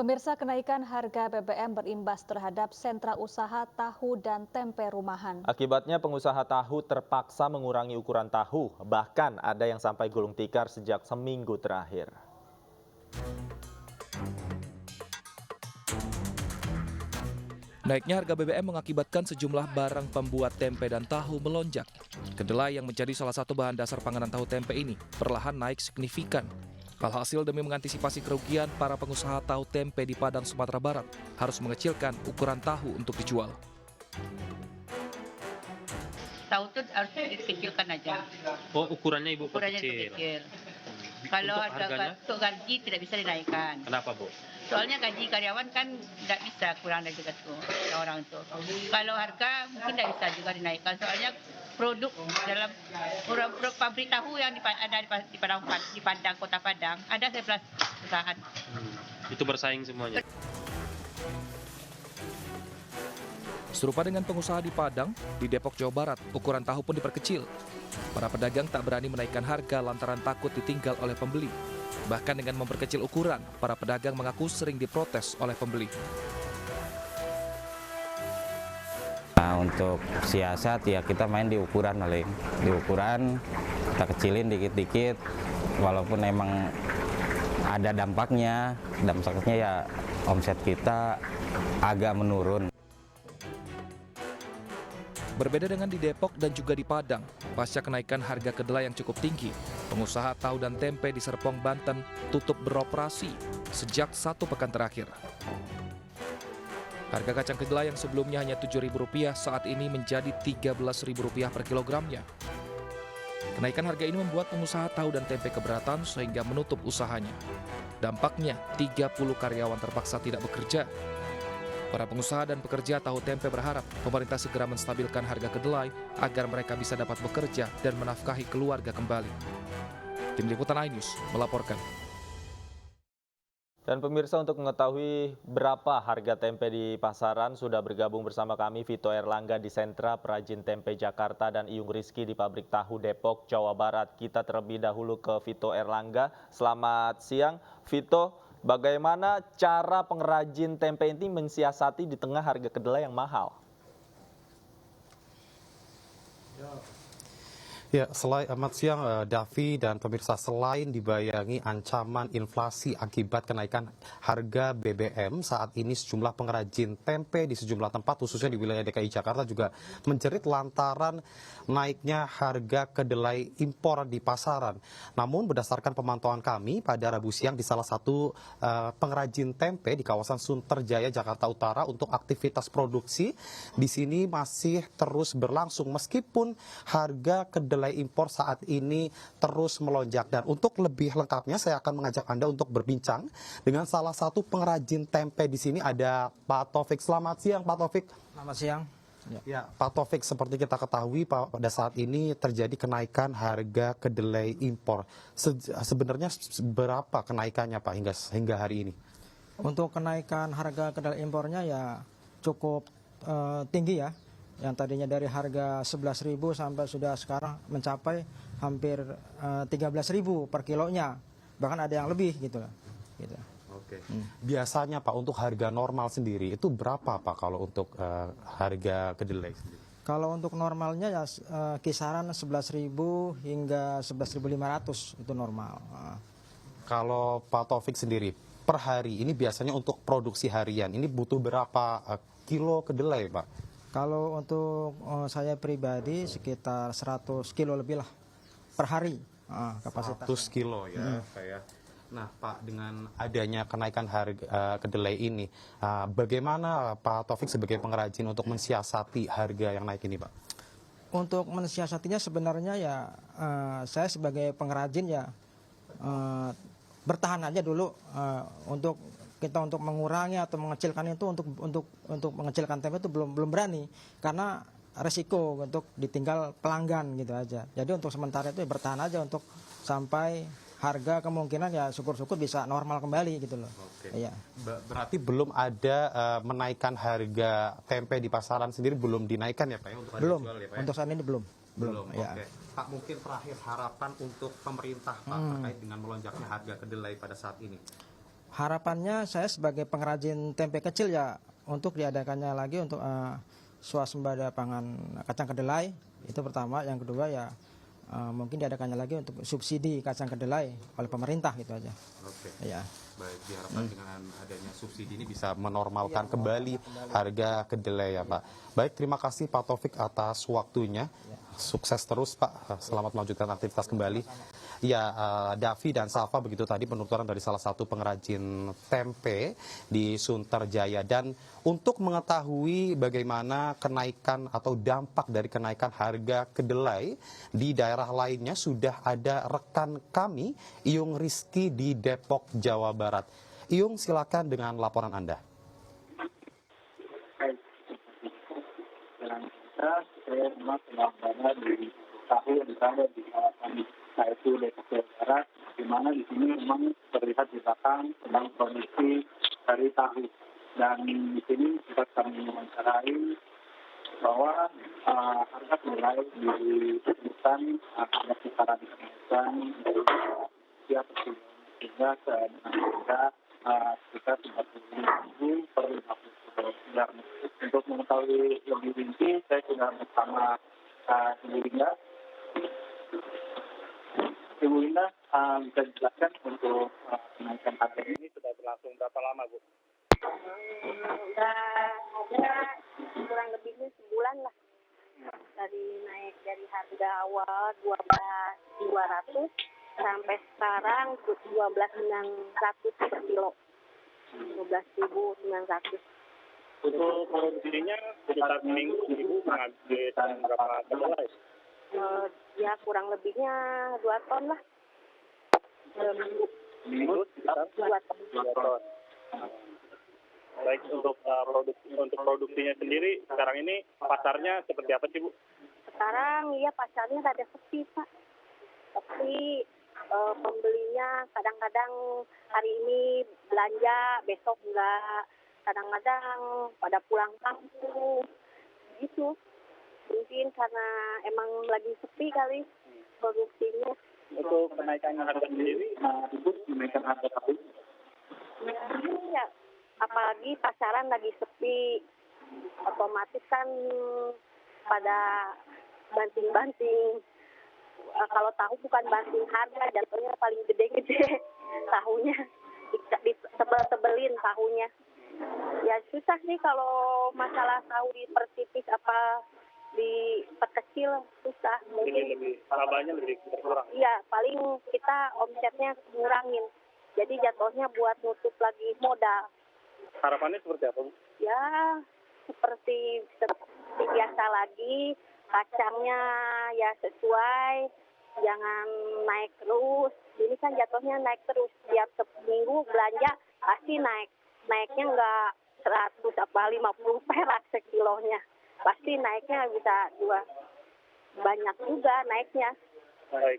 Pemirsa, kenaikan harga BBM berimbas terhadap sentra usaha tahu dan tempe rumahan. Akibatnya pengusaha tahu terpaksa mengurangi ukuran tahu, bahkan ada yang sampai gulung tikar sejak seminggu terakhir. Naiknya harga BBM mengakibatkan sejumlah barang pembuat tempe dan tahu melonjak. Kedelai yang menjadi salah satu bahan dasar panganan tahu tempe ini perlahan naik signifikan. Alhasil demi mengantisipasi kerugian, para pengusaha tahu tempe di Padang, Sumatera Barat harus mengecilkan ukuran tahu untuk dijual. Tahu itu harusnya dikecilkan aja. Oh, ukurannya Ibu Ukurannya kecil. kecil. Kalau untuk gaji tidak bisa dinaikkan. Kenapa, Bu? Soalnya gaji karyawan kan tidak bisa kurang dari juga tuh orang tuh. Kalau harga mungkin tidak bisa juga dinaikkan. Soalnya produk dalam produk pabrik tahu yang ada di Padang, Kota Padang, ada 11 perusahaan. Itu bersaing semuanya. Serupa dengan pengusaha di Padang, di Depok, Jawa Barat, ukuran tahu pun diperkecil. Para pedagang tak berani menaikkan harga lantaran takut ditinggal oleh pembeli. Bahkan dengan memperkecil ukuran, para pedagang mengaku sering diprotes oleh pembeli. Nah, untuk siasat ya kita main di ukuran paling. Di ukuran kita kecilin dikit-dikit, walaupun emang ada dampaknya ya omset kita agak menurun. Berbeda dengan di Depok dan juga di Padang, pasca kenaikan harga kedelai yang cukup tinggi, pengusaha tahu dan tempe di Serpong, Banten tutup beroperasi sejak 1 pekan terakhir. Harga kacang kedelai yang sebelumnya hanya Rp7.000 saat ini menjadi Rp13.000 per kilogramnya. Kenaikan harga ini membuat pengusaha tahu dan tempe keberatan sehingga menutup usahanya. Dampaknya, 30 karyawan terpaksa tidak bekerja. Para pengusaha dan pekerja tahu tempe berharap pemerintah segera menstabilkan harga kedelai agar mereka bisa dapat bekerja dan menafkahi keluarga kembali. Tim Liputan iNews melaporkan. Dan pemirsa, untuk mengetahui berapa harga tempe di pasaran, sudah bergabung bersama kami Vito Erlangga di Sentra Perajin Tempe Jakarta dan Iyung Rizky di Pabrik Tahu Depok, Jawa Barat. Kita terlebih dahulu ke Vito Erlangga. Selamat siang, Vito. Bagaimana cara pengrajin tempe ini mensiasati di tengah harga kedelai yang mahal? Ya, selamat siang Davi dan pemirsa. Selain dibayangi ancaman inflasi akibat kenaikan harga BBM, saat ini sejumlah pengrajin tempe di sejumlah tempat, khususnya di wilayah DKI Jakarta, juga menjerit lantaran naiknya harga kedelai impor di pasaran. Namun berdasarkan pemantauan kami pada Rabu siang di salah satu pengrajin tempe di kawasan Sunterjaya, Jakarta Utara, untuk aktivitas produksi di sini masih terus berlangsung meskipun harga kedelai impor saat ini terus melonjak. Dan untuk lebih lengkapnya saya akan mengajak Anda untuk berbincang dengan salah satu pengrajin tempe di sini, ada Pak Taufik. Selamat siang Pak Taufik. Selamat siang. Ya, Pak Taufik, seperti kita ketahui pada saat ini terjadi kenaikan harga kedelai impor. Sebenarnya berapa kenaikannya Pak hingga hari ini? Untuk kenaikan harga kedelai impornya ya cukup tinggi ya. Yang tadinya dari harga 11.000 sampai sudah sekarang mencapai hampir 13.000 per kilonya. Bahkan ada yang lebih gitu. Oke. Biasanya Pak untuk harga normal sendiri itu berapa Pak kalau untuk harga kedelai sendiri? Kalau untuk normalnya ya kisaran 11.000 hingga 11.500 itu normal. Kalau Pak Taufik sendiri per hari ini biasanya untuk produksi harian ini butuh berapa kilo kedelai Pak? Kalau untuk saya pribadi sekitar 100 kilo lebih lah per hari kapasitas. 100 kilo ya Pak ya. Nah Pak, dengan adanya kenaikan harga kedelai ini, bagaimana Pak Taufik sebagai pengrajin untuk mensiasati harga yang naik ini Pak? Untuk mensiasatinya sebenarnya ya saya sebagai pengrajin ya bertahan aja dulu untuk mengurangi atau mengecilkan itu, untuk mengecilkan tempe itu belum berani karena resiko untuk ditinggal pelanggan gitu aja. Jadi untuk sementara itu ya bertahan aja untuk sampai harga kemungkinan ya syukur-syukur bisa normal kembali gitu loh. Oke. Iya. Berarti belum ada menaikkan harga tempe di pasaran sendiri, belum dinaikkan ya Pak ya? Untuk belum. dijual, ya, Pak, ya? Untuk saat ini belum. Oke. Ya. Pak, mungkin terakhir harapan untuk pemerintah Pak terkait dengan melonjaknya harga kedelai pada saat ini. Harapannya saya sebagai pengrajin tempe kecil ya untuk diadakannya lagi untuk swasembada pangan kacang kedelai itu pertama. Yang kedua ya mungkin diadakannya lagi untuk subsidi kacang kedelai oleh pemerintah gitu aja. Oke. Ya. Baik, diharapkan dengan adanya subsidi ini bisa menormalkan kembali harga kedelai ya Pak. Baik, terima kasih Pak Taufik atas waktunya. Sukses terus Pak, selamat melanjutkan aktivitas kembali. Ya, Davi dan Safa begitu tadi penuturan dari salah satu pengrajin tempe di Sunterjaya. Dan untuk mengetahui bagaimana kenaikan atau dampak dari kenaikan harga kedelai di daerah lainnya sudah ada rekan kami, Iyung Rizky di Depok, Jawa Barat. Iyung, silakan dengan laporan Anda. Saya memang sedang berada di tahu yang berada di kawasan Saitu Depok Jawa Barat, di mana di sini memang terlihat di belakang sedang produksi dari tahu. Dan di sini kita kami mewawancarai bahwa harga kedelai disebutkan ada kisaran kenaikan dari setiap kilo hingga ke harga sekitar 30.000 per 50 kilo. Dan untuk mengetahui lebih rinci, saya sudah bersama Ibu Linda. Ibu Linda, bisa dijelaskan untuk kenaikan harga ini sudah berlangsung berapa lama, Bu? Udah ada kurang lebihnya sebulan lah. Dari naik dari harga awal 12.200 sampai sekarang 12.900 per kilo. 12.900. Untuk produksinya sekitar minggu Ibu menghabiskan berapa kedelai? Ya kurang lebihnya 2 ton lah. Minggu sekitar 2 ton. Baik, untuk produksinya sendiri sekarang ini pasarnya seperti apa sih, Bu? Sekarang ya pasarnya rada sepi, Pak. Tapi pembelinya kadang-kadang hari ini belanja, besok enggak. Kadang-kadang pada pulang kampung gitu. Mungkin karena emang lagi sepi kali produksinya. Untuk kenaikan harga sendiri, Ibu menaikkan harga tahu? Ya, apalagi pasaran lagi sepi, otomatis kan pada banting-banting. Kalau tahu bukan banting harga, jatuhnya paling gede-gede tahunya, tebel-tebelin tahunya. Ya susah sih kalau masalah tahu dipertipis apa diperkecil, susah. Mungkin labanya lebih berkurang. Iya, paling kita omsetnya ngurangin. Jadi jatuhnya buat nutup lagi modal. Harapannya seperti apa, Bu? Ya, seperti biasa lagi, kacangnya ya sesuai, jangan naik terus. Ini kan jatuhnya naik terus, tiap seminggu belanja pasti naik. Naiknya enggak 100 apa 50 perak sekilonya. Pasti naiknya bisa banyak juga naiknya. Baik.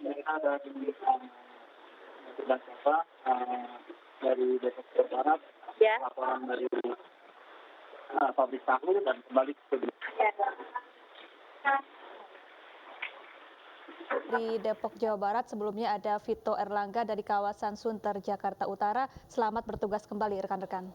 Mereka ada dari Depok Jawa Barat, Ya. laporan dari pabrik tahu dan kembali ke Ya. Di Depok, Jawa Barat, sebelumnya ada Vito Erlangga dari kawasan Sunter, Jakarta Utara. Selamat bertugas kembali rekan-rekan.